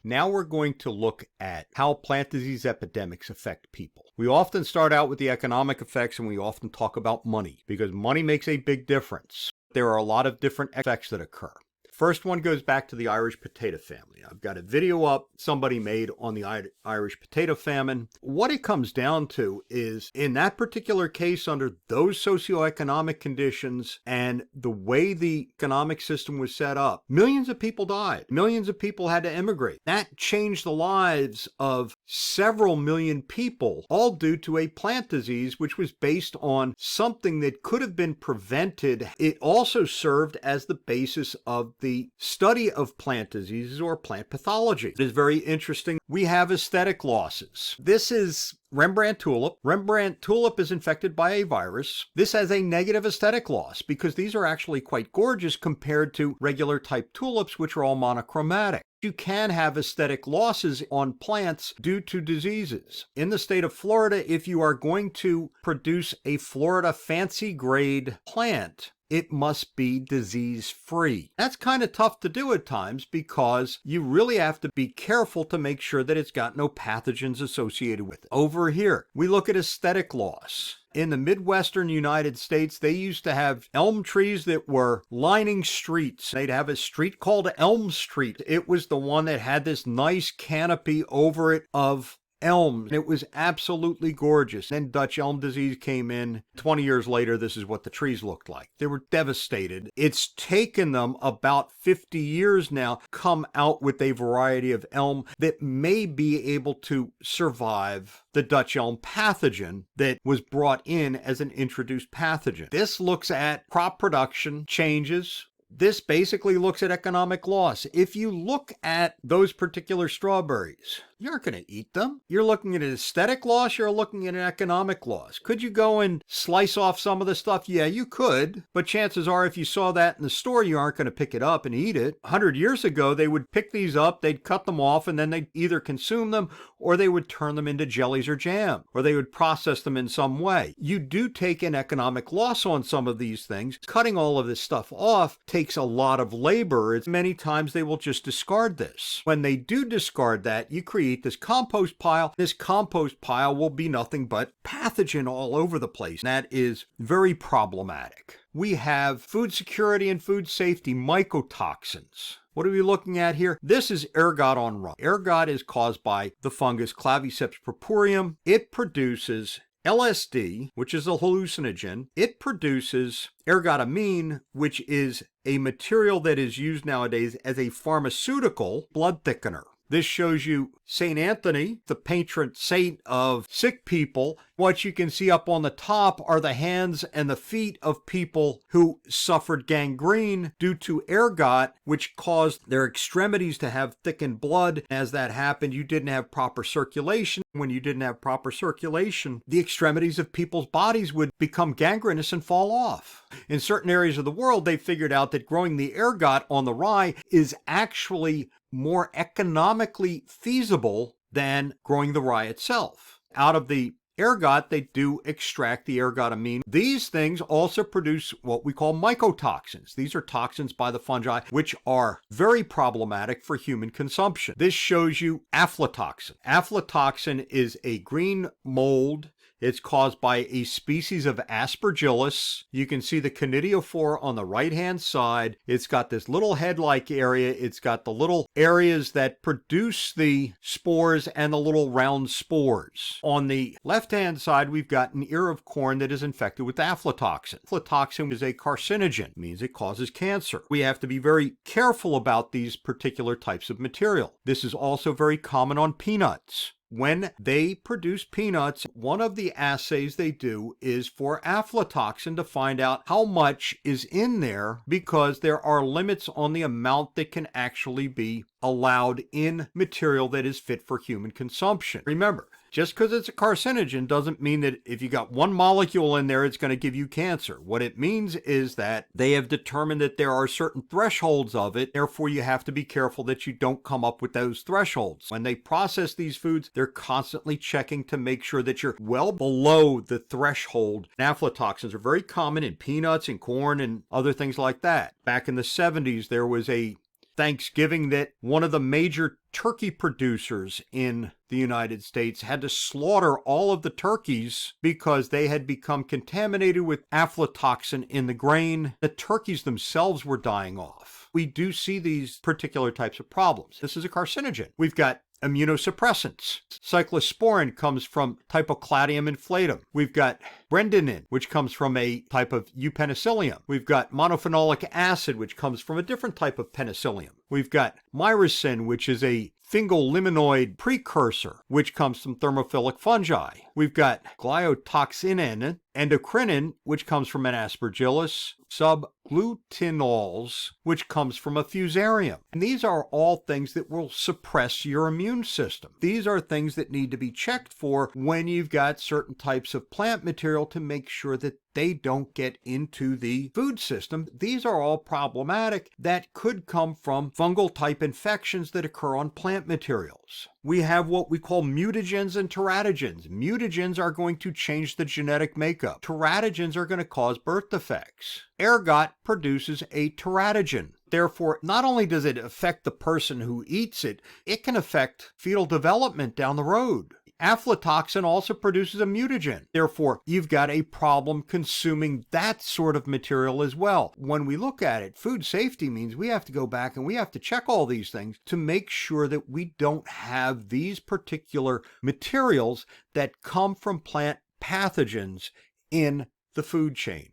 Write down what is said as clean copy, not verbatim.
Now we're going to look at how plant disease epidemics affect people. We often start out with the economic effects, and we often talk about money because money makes a big difference. There are a lot of different effects that occur. First one goes back to the Irish potato famine. I've got a video up somebody made on the Irish potato famine. What it comes down to is, in that particular case, under those socioeconomic conditions and the way the economic system was set up, millions of people died. Millions of people had to immigrate. That changed the lives of several million people, all due to a plant disease which was based on something that could have been prevented. It also served as the basis of the study of plant diseases or plant pathology. It is very interesting. We have aesthetic losses. This is Rembrandt tulip. Rembrandt tulip is infected by a virus. This has a negative aesthetic loss because these are actually quite gorgeous compared to regular type tulips, which are all monochromatic. You can have aesthetic losses on plants due to diseases. In the state of Florida, if you are going to produce a Florida fancy grade plant, it must be disease-free. That's kind of tough to do at times because you really have to be careful to make sure that it's got no pathogens associated with it. Over here, we look at aesthetic loss. In the Midwestern United States, they used to have elm trees that were lining streets. They'd have a street called Elm Street. It was the one that had this nice canopy over it of elms. It was absolutely gorgeous. Then Dutch elm disease came in. 20 years later, this is what the trees looked like. They were devastated. It's taken them about 50 years now to come out with a variety of elm that may be able to survive the Dutch elm pathogen that was brought in as an introduced pathogen. This looks at crop production changes. This basically looks at economic loss. If you look at those particular strawberries, you aren't going to eat them. You're looking at an aesthetic loss, you're looking at an economic loss. Could you go and slice off some of the stuff? Yeah, you could. But chances are if you saw that in the store, you aren't going to pick it up and eat it. 100 years ago, they would pick these up, they'd cut them off, and then they'd either consume them or they would turn them into jellies or jam, or they would process them in some way. You do take an economic loss on some of these things. Cutting all of this stuff off takes a lot of labor. Many times they will just discard this. When they do discard that, you create this compost pile. This compost pile will be nothing but pathogen all over the place. That is very problematic. We have food security and food safety, mycotoxins. What are we looking at here? This is ergot on rum. Ergot is caused by the fungus Claviceps purpureum. It produces LSD, which is a hallucinogen. It produces ergotamine, which is a material that is used nowadays as a pharmaceutical blood thickener. This shows you St. Anthony, the patron saint of sick people. What you can see up on the top are the hands and the feet of people who suffered gangrene due to ergot, which caused their extremities to have thickened blood. As that happened, you didn't have proper circulation. When you didn't have proper circulation, the extremities of people's bodies would become gangrenous and fall off. In certain areas of the world, they figured out that growing the ergot on the rye is actually more economically feasible than growing the rye itself. Out of the ergot, they do extract the ergotamine. These things also produce what we call mycotoxins. These are toxins by the fungi, which are very problematic for human consumption. This shows you aflatoxin. Aflatoxin is a green mold. It's caused by a species of Aspergillus. You can see the conidiophore on the right-hand side. It's got this little head-like area. It's got the little areas that produce the spores and the little round spores. On the left-hand side, we've got an ear of corn that is infected with aflatoxin. Aflatoxin is a carcinogen. It means it causes cancer. We have to be very careful about these particular types of material. This is also very common on peanuts. When they produce peanuts, one of the assays they do is for aflatoxin to find out how much is in there, because there are limits on the amount that can actually be allowed in material that is fit for human consumption. Remember, just because it's a carcinogen doesn't mean that if you got one molecule in there, it's going to give you cancer. What it means is that they have determined that there are certain thresholds of it. Therefore, you have to be careful that you don't come up with those thresholds. When they process these foods, they're constantly checking to make sure that you're well below the threshold. Aflatoxins are very common in peanuts and corn and other things like that. Back in the 70s, there was a Thanksgiving that one of the major turkey producers in the United States had to slaughter all of the turkeys because they had become contaminated with aflatoxin in the grain. The turkeys themselves were dying off. We do see these particular types of problems. This is a carcinogen. We've got immunosuppressants. Cyclosporin comes from Typhocladium inflatum. We've got brendanin, which comes from a type of eupenicillium. We've got monophenolic acid, which comes from a different type of penicillium. We've got myricin, which is a fingoliminoid precursor, which comes from thermophilic fungi. We've got glyotoxinin, endocrinin, which comes from an aspergillus, subglutinols, which comes from a fusarium. And these are all things that will suppress your immune system. These are things that need to be checked for when you've got certain types of plant material to make sure that they don't get into the food system. These are all problematic that could come from fungal type infections that occur on plant materials. We have what we call mutagens and teratogens. Mutagens are going to change the genetic makeup. Teratogens are going to cause birth defects. Ergot produces a teratogen. Therefore, not only does it affect the person who eats it, it can affect fetal development down the road. Aflatoxin also produces a mutagen. Therefore, you've got a problem consuming that sort of material as well. When we look at it, food safety means we have to go back and we have to check all these things to make sure that we don't have these particular materials that come from plant pathogens in the food chain.